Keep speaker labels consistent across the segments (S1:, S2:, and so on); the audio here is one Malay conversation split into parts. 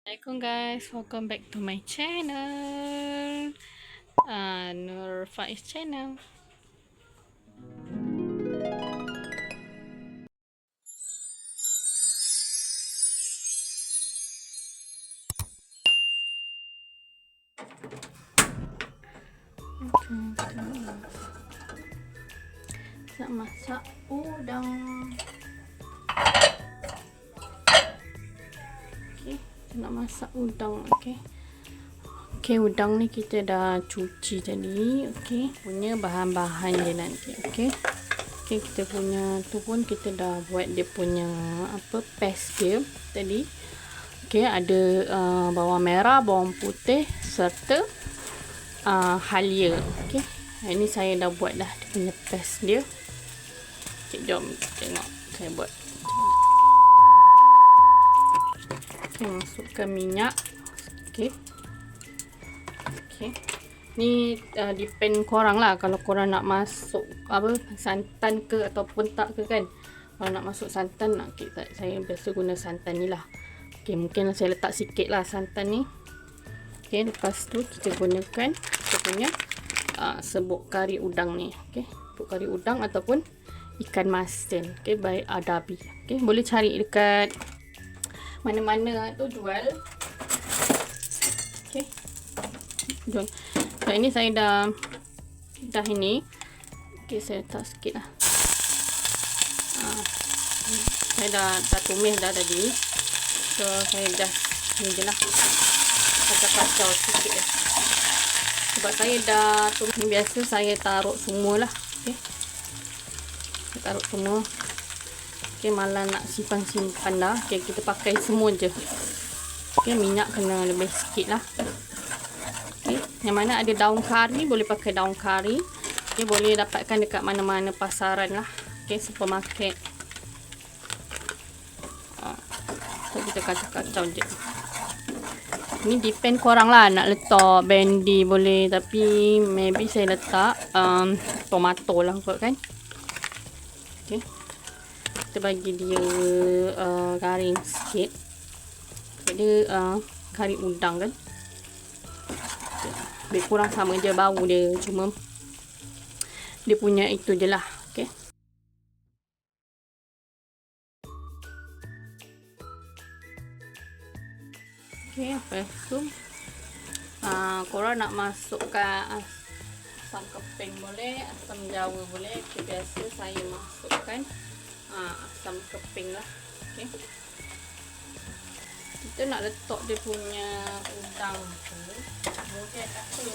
S1: Assalamualaikum guys, welcome back to my channel, Nur Faiz channel. Nak masak udang. Okay, nak masak udang. Okay, udang ni kita dah cuci tadi. Okay, punya bahan-bahan dia nanti. Okay, kita punya tu pun kita dah buat dia punya paste dia tadi. Okay, ada bawang merah, bawang putih serta halia. Okay, ini saya dah buat dah dia punya paste dia. Okay, jom tengok saya buat. Okay, masukkan minyak. Okay. Ni depend korang lah. Kalau korang nak masuk santan ke ataupun tak ke kan. Kalau nak masuk santan, saya biasa guna santan ni lah. Okay, mungkin saya letak sikit lah santan ni. Okay, lepas tu kita gunakan kita punya serbuk kari udang ni. Okay, serbuk kari udang ataupun ikan masin. Okay, by Adabi. Okay, boleh cari dekat mana-mana tu jual. Okay, jom. So, ini saya dah ini. Okay, saya letak sikit lah. Saya dah tumis dah tadi. So, saya dah ni je lah. Kacau-kacau sikit je. Sebab saya dah tumis. Ni biasa saya taruh semua lah. Okay, saya taruh semua. Okay, malah nak simpan-simpan dah. Okay, kita pakai semua je. Okay, minyak kena lebih sikit lah. Okay, yang mana ada daun kari boleh pakai daun kari. Okay, boleh dapatkan dekat mana-mana pasaran lah. Okay, supermarket. So, kita kacau-kacau je. Ni depend korang lah nak letak bendi boleh, tapi maybe saya letak tomato lah kot kan. Okay, kita bagi dia garing sikit. Dia kari udang kan. Lebih kurang sama je bau dia, cuma dia punya itu je lah. Okay, lepas tu korang nak masukkan asam keping boleh, asam jawa boleh. Okay, biasa saya masukkan asam keping lah. Okay, kita nak letak dia punya udang tu boleh apa.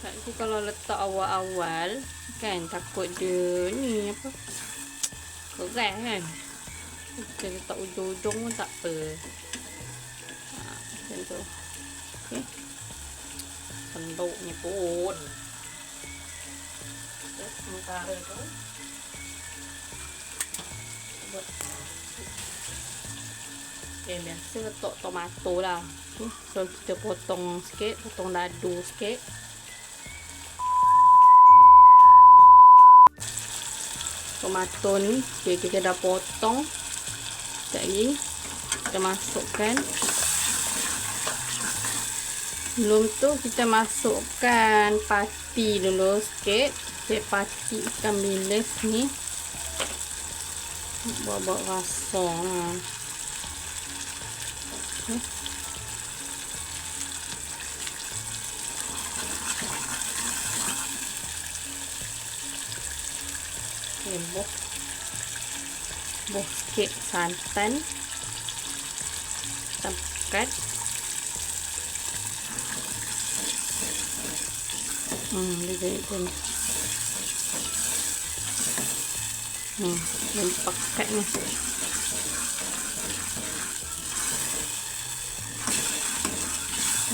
S1: Nanti kalau letak awal-awal kan takut dia ni apa keras kan. Kita letak ujung-ujung pun tak apa. Macam tu. Okay, penduknya pun sementara tu buat. Okay, biasa letak tomato lah. Okay, so kita potong sikit, potong dadu sikit. Tomato ni okay, kita dah potong. Sekejap lagi kita masukkan. Sebelum tu kita masukkan pati dulu sikit. Saya pati ikan bilis ni. Buat rasa lah. Okay. Okay, buh sikit santan. Kita pekat. Dia jadi pun. Dan pekat ni.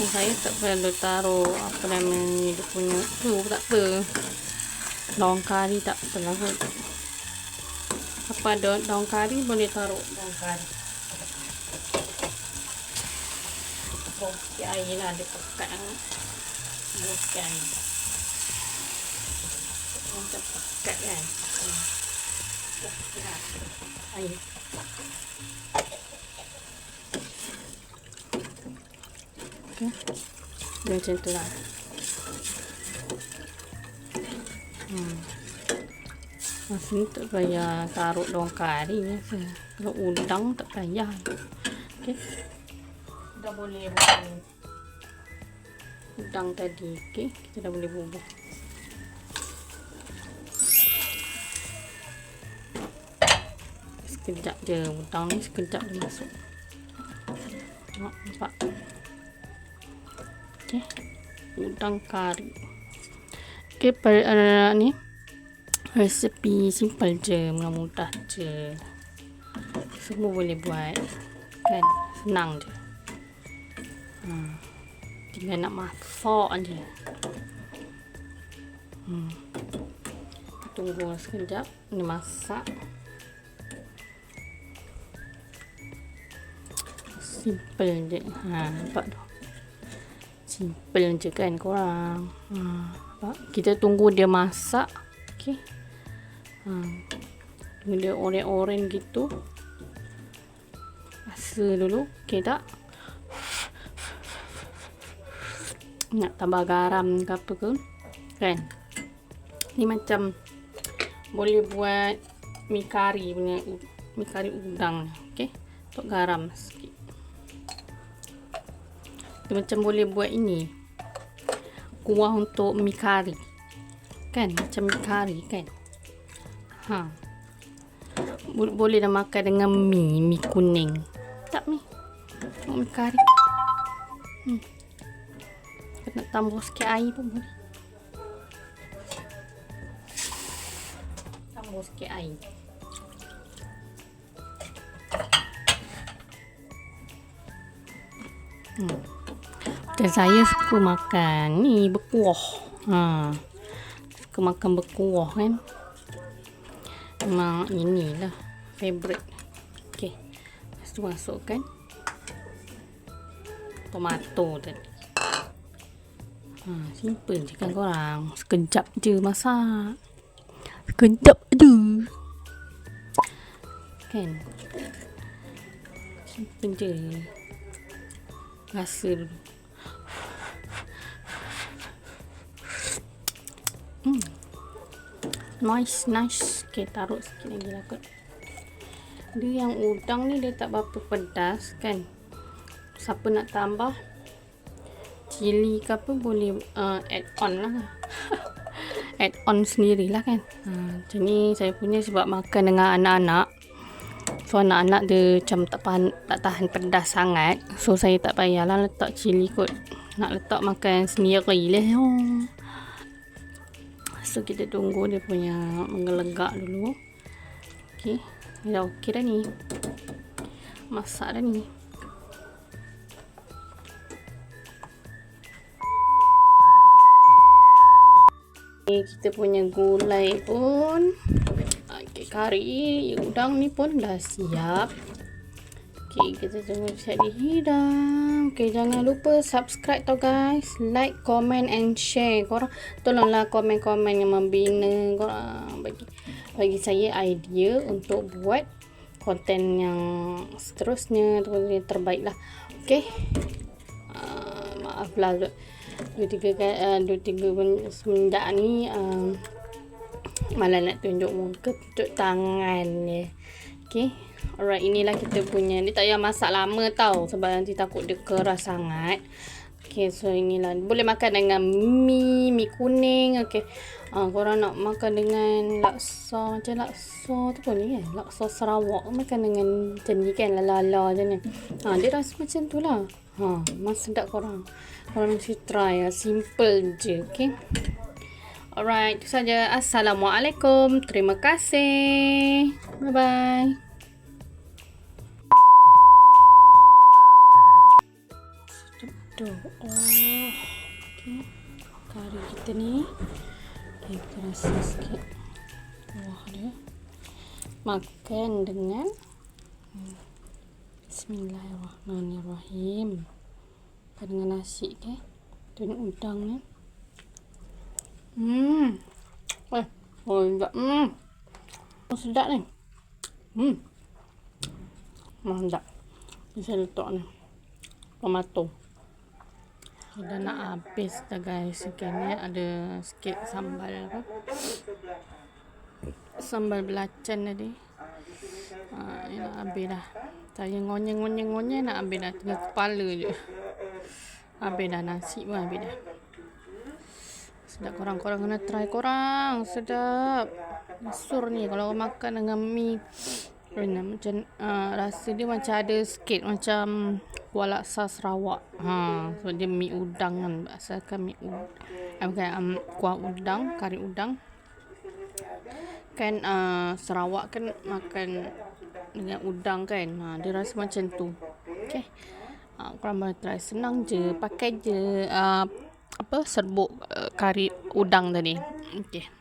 S1: Saya tak perlu taruh apa namanya dia punya tu, tak apa. Daun kari tak apalah kot. Apa daun kari boleh taruh daun kari. Sikit air lah dia pekat. Bukan macam pekat kan. Air. Okay. Macam tu lah. Nasi tak payah taruh daun kari ya. Kalau udang tak payah. Okay. Dah boleh buat udang tadi. Okay. Kita dah boleh bubuh. Sekejap je. Udang ni sekejap dia masuk. Nampak? Okay. Udang kari. Okay. Pada ni. Resepi simple je, mudah je. Semua boleh buat. Kan? Senang je. Tinggal nak masak je. Tunggu sekejap. Ni masak. Simple je. Nampak tu. Simple je kan korang. Kita tunggu dia masak. Okay. Dia oranye-oranye gitu. Rasa dulu. Okay tak? Nak tambah garam ke apa ke? Kan? Ni macam boleh buat mi kari punya. Mi kari udang. Okay? Untuk garam sikit. Dia macam boleh buat ini. Kuah untuk mi kari. Kan? Macam mi kari kan? Boleh dah makan dengan mi kuning. Tak mi kari. Nak tambah sikit air pun boleh. Tambah sikit air. Dan saya suka makan ni berkuah. Suka makan berkuah kan. Memang inilah favorite. Okay. Lepas tu masukkan tomato tadi. Simple je kan korang. Sekejap je masak. Sekejap je. Kan? Simple je. Rasa dulu. Nice. Okay, taruh sikit lagi lah kot. Dia yang udang ni dia tak berapa pedas kan. Siapa nak tambah cili ke apa boleh add on lah. Add on sendirilah kan. Macam ni saya punya sebab makan dengan anak-anak. So anak-anak dia macam tak tahan pedas sangat. So saya tak payahlah letak cili kot. Nak letak makan sendiri lah. So kita tunggu dia punya menggelegak dulu. Okay. Dah okey dah ni. Masak dah ni. Okay, kita punya gulai pun. Okay, kari udang ni pun dah siap. Okay, kita tunggu siap dihidang. Okay, jangan lupa subscribe tau guys. Like, comment and share. Korang tolonglah komen-komen yang membina. Korang bagi saya idea untuk buat konten yang seterusnya. Yang terbaik lah. Okay. Maaflah. 2-3 semenjak ni malah nak tunjuk muka, tunjuk tangan ni. Okay. Alright, inilah kita punya. Ni tak payah masak lama tau. Sebab nanti takut dia keras sangat. Okay, so inilah. Boleh makan dengan mi kuning. Okay. Korang nak makan dengan laksa. Macam laksa tu pun ni kan. Laksa Sarawak. Makan dengan macam ni kan. Lala macam ni. Dia rasa macam tu lah. Memang sedap korang. Korang mesti try. Simple je. Okay. Alright, itu saja. Assalamualaikum. Terima kasih. Bye-bye. Okay. Kari kita ni. Okay, kita rasa sikit kuah dia. Makan dengan Bismillahirrahmanirrahim. Makan dengan nasi. Okay. Tu ni udang ni. Sedap. Sedap ni. Sedap. Ni saya letak ni tomato. Dah nak habis dah guys. Okay, ni ada sikit sambal apa? Sambal belacan tadi. Ni nak habis dah. Saya ngonyeng nak habis dah. Tinggal kepala je. Habis dah, nasi pun habis dah. Sedap, korang kena try korang. Sedap. Sur ni kalau makan dengan mi macam rasa dia macam ada sikit macam kuah laksa Sarawak. So dia mi udang kan. Asalkan mi udang. Kuah udang, kari udang. Kan Sarawak kan makan dengan udang kan. Dia rasa macam tu. Okay. Korang boleh try. Senang je. Pakai je serbuk kari udang tadi. Okay.